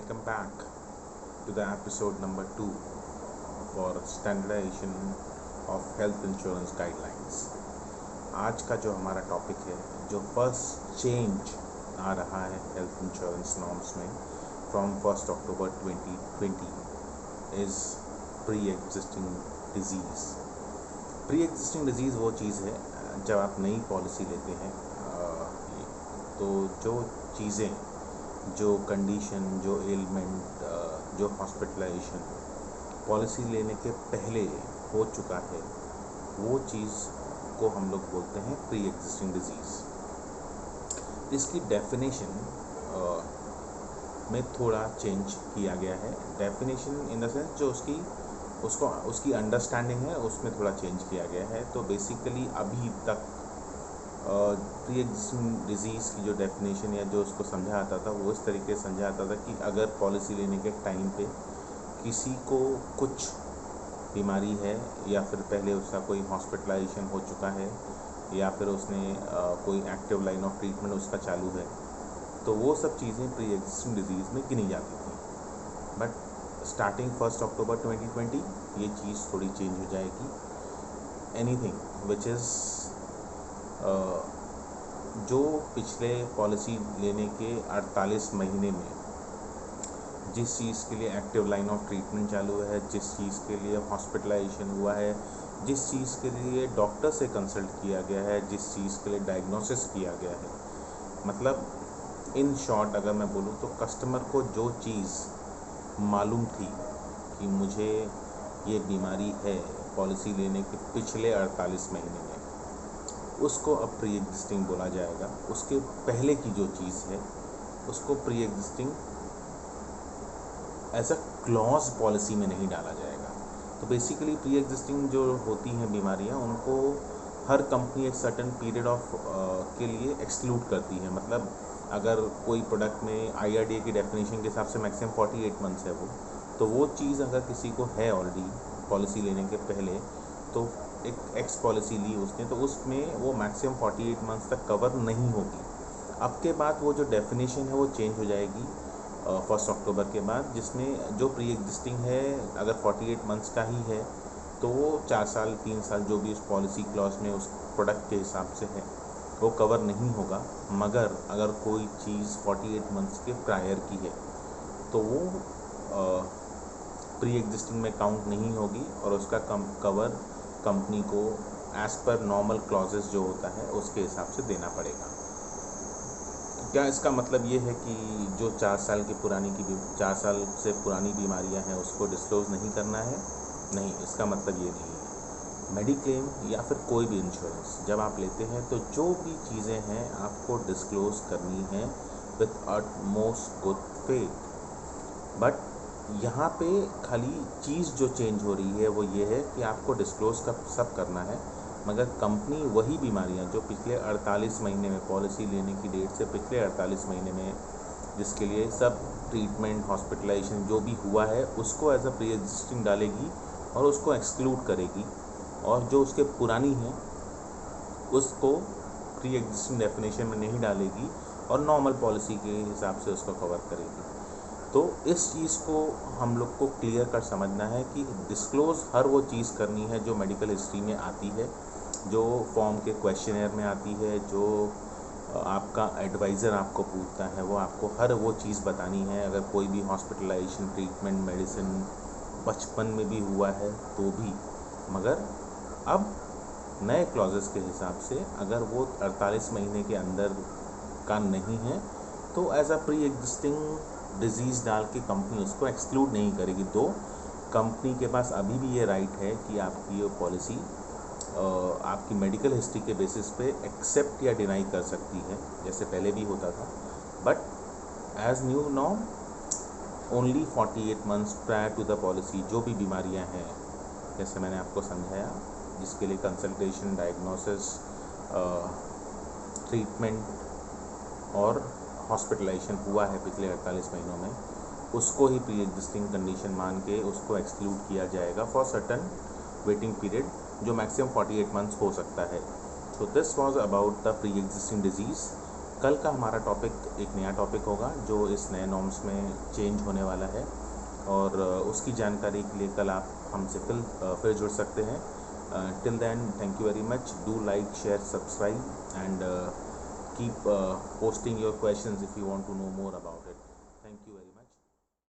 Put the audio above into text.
welcome back to the episode number 2 for standardization of health insurance guidelines. आज का जो हमारा टॉपिक है, जो फर्स्ट चेंज आ रहा है हेल्थ इंश्योरेंस नॉर्म्स में from 1 October 2020 is pre existing disease. Pre existing disease वो चीज़ है जब आप नई पॉलिसी लेते हैं तो जो चीज़ें, जो कंडीशन, जो एलिमेंट, जो हॉस्पिटलाइजेशन पॉलिसी लेने के पहले हो चुका है, वो चीज़ को हम लोग बोलते हैं प्री एग्जिस्टिंग डिजीज़। इसकी डेफिनेशन में थोड़ा चेंज किया गया है। डेफिनेशन इन द सेंस जो उसकी अंडरस्टैंडिंग है उसमें थोड़ा चेंज किया गया है। तो बेसिकली अभी तक प्री एग्जिस्टिंग डिजीज़ की जो डेफिनेशन या जो उसको समझा आता था वो इस तरीके से समझा आता था कि अगर पॉलिसी लेने के टाइम पे किसी को कुछ बीमारी है या फिर पहले उसका कोई हॉस्पिटलाइजेशन हो चुका है या फिर उसने कोई एक्टिव लाइन ऑफ ट्रीटमेंट उसका चालू है, तो वो सब चीज़ें प्री एग्जिस्टिंग डिजीज़ में गिनी जाती थी। बट स्टार्टिंग 1 अक्टूबर 2020 ये चीज़ थोड़ी चेंज हो जाएगी। एनीथिंग विच इज़ जो पिछले पॉलिसी लेने के 48 महीने में जिस चीज़ के लिए एक्टिव लाइन ऑफ ट्रीटमेंट चालू है, जिस चीज़ के लिए हॉस्पिटलाइजेशन हुआ है, जिस चीज़ के लिए डॉक्टर से कंसल्ट किया गया है, जिस चीज़ के लिए डायग्नोसिस किया गया है, मतलब इन शॉर्ट अगर मैं बोलूँ तो कस्टमर को जो चीज़ मालूम थी कि मुझे ये बीमारी है पॉलिसी लेने के पिछले 48 महीने में, उसको अब प्री एग्जिस्टिंग बोला जाएगा। उसके पहले की जो चीज़ है उसको pre existing as a clause policy में नहीं डाला जाएगा। तो बेसिकली प्री एग्जिस्टिंग जो होती हैं बीमारियां, उनको हर कंपनी एक सर्टेन पीरियड ऑफ के लिए एक्सक्लूड करती है। मतलब अगर कोई प्रोडक्ट में IRDA की डेफिनेशन के हिसाब से मैक्सिमम 48 मंथ्स है तो वो चीज़ अगर किसी को है ऑलरेडी पॉलिसी लेने के पहले, तो एक एक्स पॉलिसी ली उसने, तो उसमें वो मैक्सिमम 48 मंथ्स तक कवर नहीं होगी। अब के बाद वो जो डेफिनेशन है वो चेंज हो जाएगी 1 अक्टूबर के बाद, जिसमें जो प्री एग्जिस्टिंग है अगर 48 मंथ्स का ही है तो वो 4 साल 3 साल जो भी उस पॉलिसी क्लॉज में उस प्रोडक्ट के हिसाब से है वो कवर नहीं होगा। मगर अगर कोई चीज़ 48 मंथ्स के प्रायर की है तो वो प्री एग्जिस्टिंग में काउंट नहीं होगी और उसका कवर कंपनी को एज़ पर नॉर्मल क्लॉजेस जो होता है उसके हिसाब से देना पड़ेगा। क्या इसका मतलब ये है कि जो 4 साल से पुरानी बीमारियां हैं उसको डिस्क्लोज़ नहीं करना है? नहीं, इसका मतलब ये नहीं है। मेडिक्लेम या फिर कोई भी इंश्योरेंस जब आप लेते हैं तो जो भी चीज़ें हैं आपको डिस्क्लोज़ करनी है with utmost good faith. But यहाँ पे खाली चीज़ जो चेंज हो रही है वो ये है कि आपको डिस्क्लोज़ सब करना है, मगर कंपनी वही बीमारियां जो पिछले 48 महीने में पॉलिसी लेने की डेट से पिछले 48 महीने में जिसके लिए सब ट्रीटमेंट हॉस्पिटलाइजेशन जो भी हुआ है उसको एज अ प्री एग्जिस्टिंग डालेगी और उसको एक्सक्लूड करेगी, और जो उसके पुरानी है उसको प्री एग्जिस्टिंग डेफिनेशन में नहीं डालेगी और नॉर्मल पॉलिसी के हिसाब से उसको कवर करेगी। तो इस चीज़ को हम लोग को क्लियर कर समझना है कि डिस्क्लोज़ हर वो चीज़ करनी है जो मेडिकल हिस्ट्री में आती है, जो फॉर्म के क्वेश्चनर में आती है, जो आपका एडवाइज़र आपको पूछता है, वो आपको हर वो चीज़ बतानी है। अगर कोई भी हॉस्पिटलाइजेशन, ट्रीटमेंट, मेडिसिन बचपन में भी हुआ है तो भी, मगर अब नए क्लॉजेस के हिसाब से अगर वो 48 महीने के अंदर का नहीं है तो as a pre existing disease डाल के कंपनी उसको एक्सक्लूड नहीं करेगी। तो कंपनी के पास अभी भी ये राइट है कि आपकी ये पॉलिसी आपकी मेडिकल हिस्ट्री के बेसिस पे एक्सेप्ट या डिनाई कर सकती है, जैसे पहले भी होता था। But as new norm only 48 months prior to the policy जो भी बीमारियां हैं, जैसे मैंने आपको समझाया, जिसके लिए कंसल्टेशन, डायग्नोसिस, ट्रीटमेंट और हॉस्पिटलाइजेशन हुआ है पिछले 48 महीनों में, उसको ही प्री एग्जिस्टिंग कंडीशन मान के उसको एक्सक्लूड किया जाएगा फॉर सर्टन वेटिंग पीरियड जो मैक्सिमम 48 मंथ्स हो सकता है। So this was about the pre existing disease. कल का हमारा टॉपिक एक नया टॉपिक होगा जो इस नए नॉर्म्स में चेंज होने वाला है, और उसकी जानकारी के लिए कल आप हमसे फिर जुड़ सकते हैं। Till then, thank you very much. Do like, share, subscribe, and keep posting your questions if you want to know more about it. Thank you very much.